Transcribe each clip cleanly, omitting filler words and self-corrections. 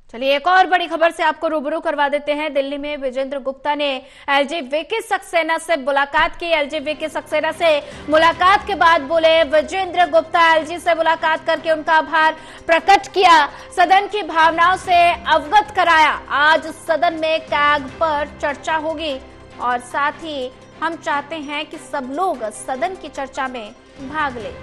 चलिए एक और बड़ी खबर से आपको रूबरू करवा देते हैं। दिल्ली में विजेंद्र गुप्ता ने एलजी सक्सेना से मुलाकात की। एलजी सक्सेना से मुलाकात के बाद बोले विजेंद्र गुप्ता, एलजी से मुलाकात करके उनका आभार प्रकट किया, सदन की भावनाओं से अवगत कराया। आज सदन में कैग पर चर्चा होगी और साथ ही हम चाहते हैं कि सब लोग सदन की चर्चा में भाग लें।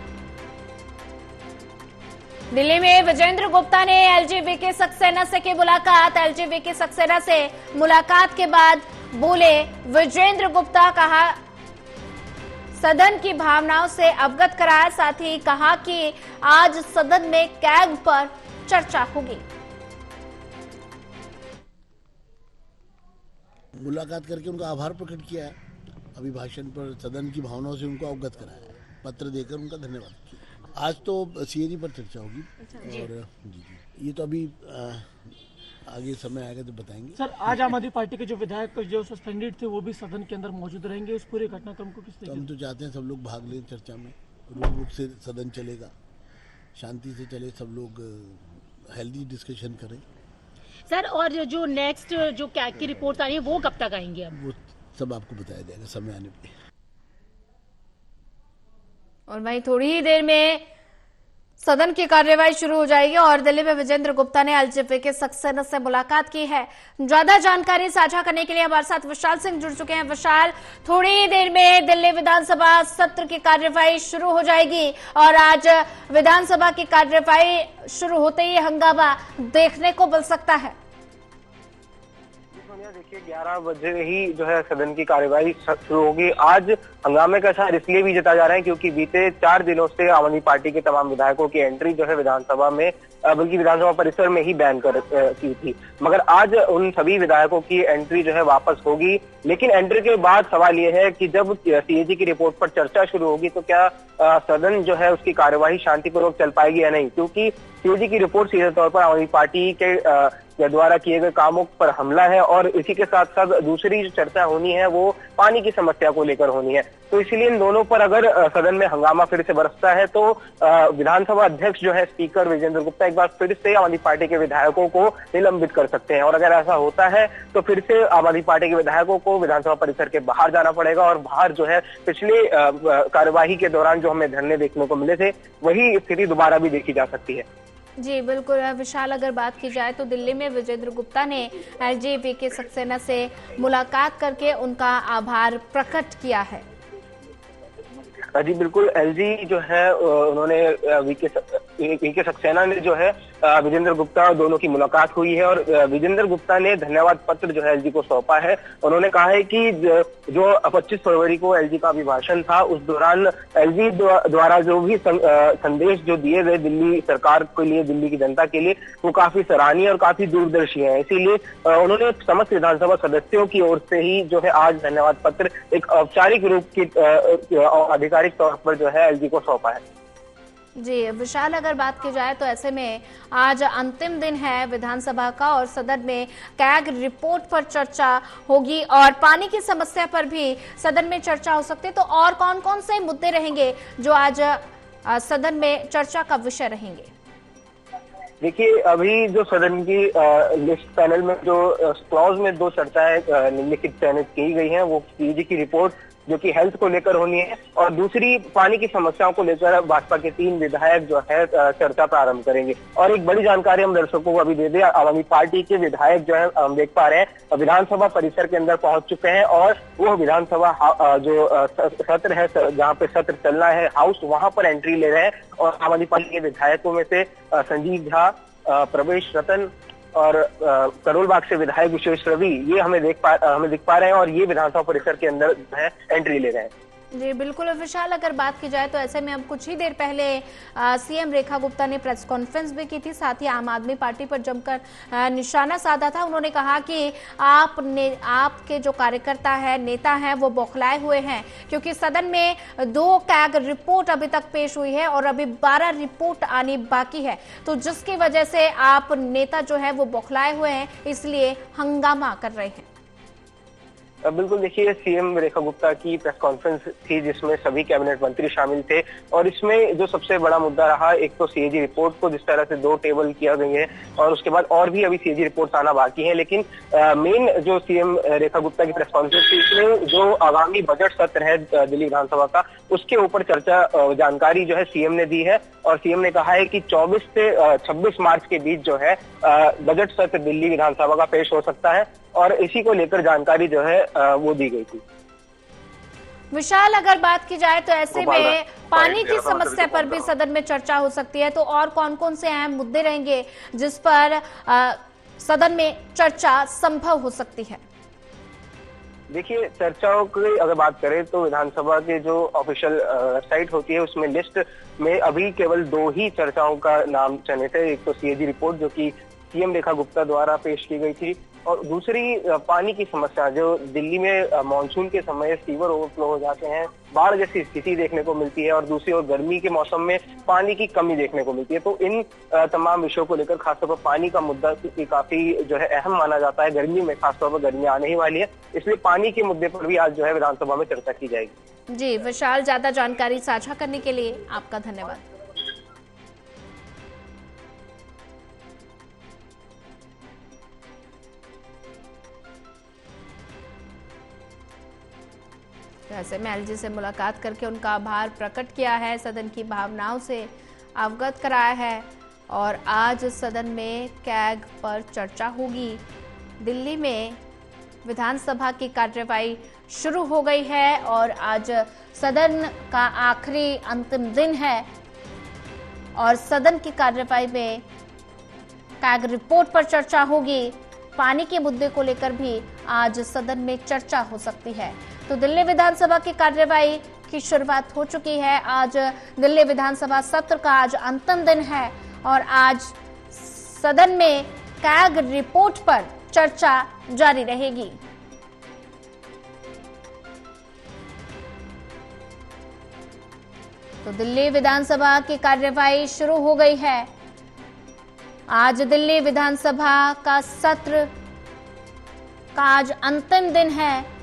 दिल्ली में विजेंद्र गुप्ता ने एलजी सक्सेना से की मुलाकात। एलजी सक्सेना से मुलाकात के बाद बोले विजेंद्र गुप्ता, कहा सदन की भावनाओं से अवगत कराया, साथ ही कहा कि आज सदन में कैग पर चर्चा होगी। मुलाकात करके उनका आभार प्रकट किया है, अभिभाषण पर सदन की भावनाओं से उनको अवगत कराया, पत्र देकर उनका धन्यवाद किया। आज तो सीएजी पर चर्चा होगी और जी ये तो अभी आगे समय आएगा तो बताएंगे। सर, आज आम आदमी पार्टी के जो विधायक जो सस्पेंडेड थे वो भी सदन के अंदर मौजूद रहेंगे। उस पूरे घटनाक्रम को किस तरीके हम तो चाहते हैं सब लोग भाग लें चर्चा में, रूल बुक से सदन चलेगा, शांति से चले, सब लोग हेल्दी डिस्कशन करें। सर, और जो नेक्स्ट जो कैग की रिपोर्ट आई है वो कब तक आएंगी? अब वो सब आपको बताया जाएगा समय आने पे। और वहीं थोड़ी ही देर में सदन की कार्यवाही शुरू हो जाएगी और दिल्ली में विजेंद्र गुप्ता ने एलजी सक्सेना से मुलाकात की है। ज्यादा जानकारी साझा करने के लिए हमारे साथ विशाल सिंह जुड़ चुके हैं। विशाल, थोड़ी ही देर में दिल्ली विधानसभा सत्र की कार्यवाही शुरू हो जाएगी और आज विधानसभा की कार्यवाही शुरू होते ही हंगामा देखने को मिल सकता है। देखिए 11 बजे ही जो है सदन की कार्यवाही शुरू होगी। आज हंगामे का असर इसलिए भी जताया जा रहा है क्योंकि बीते 4 दिनों से आम आदमी पार्टी के तमाम विधायकों की एंट्री जो है विधानसभा में, बल्कि विधानसभा परिसर में ही बैन की थी, मगर आज उन सभी विधायकों की एंट्री जो है वापस होगी। लेकिन एंट्री के बाद सवाल यह है कि जब सीएजी की रिपोर्ट पर चर्चा शुरू होगी तो क्या सदन जो है उसकी कार्यवाही शांतिपूर्वक चल पाएगी या नहीं, क्योंकि सीएजी की रिपोर्ट सीधे तौर पर आम आदमी पार्टी के द्वारा किए गए कामों पर हमला है और इसी के साथ साथ दूसरी जो चर्चा होनी है वो पानी की समस्या को लेकर होनी है। तो इसलिए इन दोनों पर अगर सदन में हंगामा फिर से बरसता है तो विधानसभा अध्यक्ष जो है स्पीकर विजेंद्र गुप्ता एक बार फिर से आम आदमी पार्टी के विधायकों को निलंबित कर सकते हैं और अगर ऐसा होता है तो फिर से आम आदमी पार्टी के विधायकों को विधानसभा परिसर के बाहर जाना पड़ेगा और बाहर जो है पिछले कार्यवाही के दौरान जो हमें धरने देखने को मिले थे वही स्थिति दोबारा भी देखी जा सकती है। जी बिल्कुल विशाल, अगर बात की जाए तो दिल्ली में विजेंद्र गुप्ता ने एलजी सक्सेना से मुलाकात करके उनका आभार प्रकट किया है। जी बिल्कुल, एलजी जो है उन्होंने वीके सक्सेना ने जो है विजेंद्र गुप्ता दोनों की मुलाकात हुई है और विजेंद्र गुप्ता ने धन्यवाद पत्र जो है एलजी को सौंपा है। उन्होंने कहा है कि जो 25 फरवरी को एलजी का अभिभाषण था उस दौरान एलजी द्वारा जो भी संदेश जो दिए गए दिल्ली सरकार के लिए, दिल्ली की जनता के लिए, वो काफी सराहनीय और काफी दूरदर्शी है। इसीलिए उन्होंने समस्त विधानसभा सदस्यों की ओर से ही जो है आज धन्यवाद पत्र एक औपचारिक रूप की आधिकारिक तौर पर जो है एलजी को सौंपा है। जी विशाल, अगर बात की जाए तो ऐसे में आज अंतिम दिन है विधानसभा का और सदन में कैग रिपोर्ट पर चर्चा होगी और पानी की समस्या पर भी सदन में चर्चा हो सकती है। तो और कौन कौन से मुद्दे रहेंगे जो आज सदन में चर्चा का विषय रहेंगे? देखिए, अभी जो सदन की लिस्ट पैनल में जो क्लॉज में 2 चर्चाएं निम्नलिखित चयनित की गई हैं, वो सीएजी की रिपोर्ट जो कि हेल्थ को लेकर होनी है और दूसरी पानी की समस्याओं को लेकर भाजपा के 3 विधायक जो है चर्चा प्रारंभ करेंगे। और एक बड़ी जानकारी हम दर्शकों को अभी दे दें, आम आदमी पार्टी के विधायक जो है हम देख पा रहे हैं विधानसभा परिसर के अंदर पहुंच चुके हैं और वो विधानसभा जो सत्र है, जहाँ पे सत्र चलना है हाउस, वहां पर एंट्री ले रहे हैं और आम आदमी पार्टी के विधायकों में से संजीव झा, प्रवेश रतन और करोल बाग से विधायक विशेष रवि, ये हमें दिख पा रहे हैं और ये विधानसभा परिसर के अंदर जो है एंट्री ले रहे हैं। जी बिल्कुल विशाल, अगर बात की जाए तो ऐसे में अब कुछ ही देर पहले सीएम रेखा गुप्ता ने प्रेस कॉन्फ्रेंस भी की थी, साथ ही आम आदमी पार्टी पर जमकर निशाना साधा था। उन्होंने कहा कि आपके जो कार्यकर्ता है, नेता हैं, वो बौखलाए हुए हैं क्योंकि सदन में 2 कैग रिपोर्ट अभी तक पेश हुई है और अभी 12 रिपोर्ट आनी बाकी है, तो जिसकी वजह से आप नेता जो है वो बौखलाए हुए हैं, इसलिए हंगामा कर रहे हैं। बिल्कुल, देखिए सीएम रेखा गुप्ता की प्रेस कॉन्फ्रेंस थी जिसमें सभी कैबिनेट मंत्री शामिल थे और इसमें जो सबसे बड़ा मुद्दा रहा, एक तो सीएजी रिपोर्ट को जिस तरह से 2 टेबल किया गई है और उसके बाद और भी अभी सीएजी रिपोर्ट आना बाकी है, लेकिन मेन जो सीएम रेखा गुप्ता की प्रेस कॉन्फ्रेंस थी इसमें जो आगामी बजट सत्र है दिल्ली विधानसभा का, उसके ऊपर चर्चा जानकारी जो है सीएम ने दी है और सीएम ने कहा है कि 24 से 26 मार्च के बीच जो है बजट सत्र दिल्ली विधानसभा का पेश हो सकता है और इसी को लेकर जानकारी जो है वो दी गई थी। विशाल, अगर बात की जाए तो ऐसे में पानी की समस्या पर भी सदन में चर्चा हो सकती है, तो और कौन कौन से अहम मुद्दे रहेंगे जिस पर सदन में चर्चा संभव हो सकती है? देखिए, चर्चाओं की अगर बात करें तो विधानसभा के जो ऑफिशियल वेबसाइट होती है उसमें लिस्ट में अभी केवल 2 ही चर्चाओं का नाम चयनित है। एक तो सीएजी रिपोर्ट जो कि सीएम रेखा गुप्ता द्वारा पेश की गई थी और दूसरी पानी की समस्या, जो दिल्ली में मानसून के समय सीवर ओवरफ्लो हो जाते हैं, बाढ़ जैसी स्थिति देखने को मिलती है और दूसरी ओर गर्मी के मौसम में पानी की कमी देखने को मिलती है। तो इन तमाम विषयों को लेकर खासतौर पर पानी का मुद्दा काफी जो है अहम माना जाता है गर्मी में, खासतौर पर गर्मी आने ही वाली है, इसलिए पानी के मुद्दे पर भी आज जो है विधानसभा में चर्चा की जाएगी। जी विशाल, ज्यादा जानकारी साझा करने के लिए आपका धन्यवाद। ऐसे में एलजी से मुलाकात करके उनका आभार प्रकट किया है, सदन की भावनाओं से अवगत कराया है और आज सदन में कैग पर चर्चा होगी। दिल्ली में विधानसभा की कार्यवाही शुरू हो गई है और आज सदन का आखिरी अंतिम दिन है और सदन की कार्यवाही में कैग रिपोर्ट पर चर्चा होगी। पानी के मुद्दे को लेकर भी आज सदन में चर्चा हो सकती है। तो दिल्ली विधानसभा की कार्यवाही की शुरुआत हो चुकी है। आज दिल्ली विधानसभा सत्र का आज अंतिम दिन है और आज सदन में कैग रिपोर्ट पर चर्चा जारी रहेगी। तो दिल्ली विधानसभा की कार्यवाही शुरू हो गई है। आज दिल्ली विधानसभा का सत्र का आज अंतिम दिन है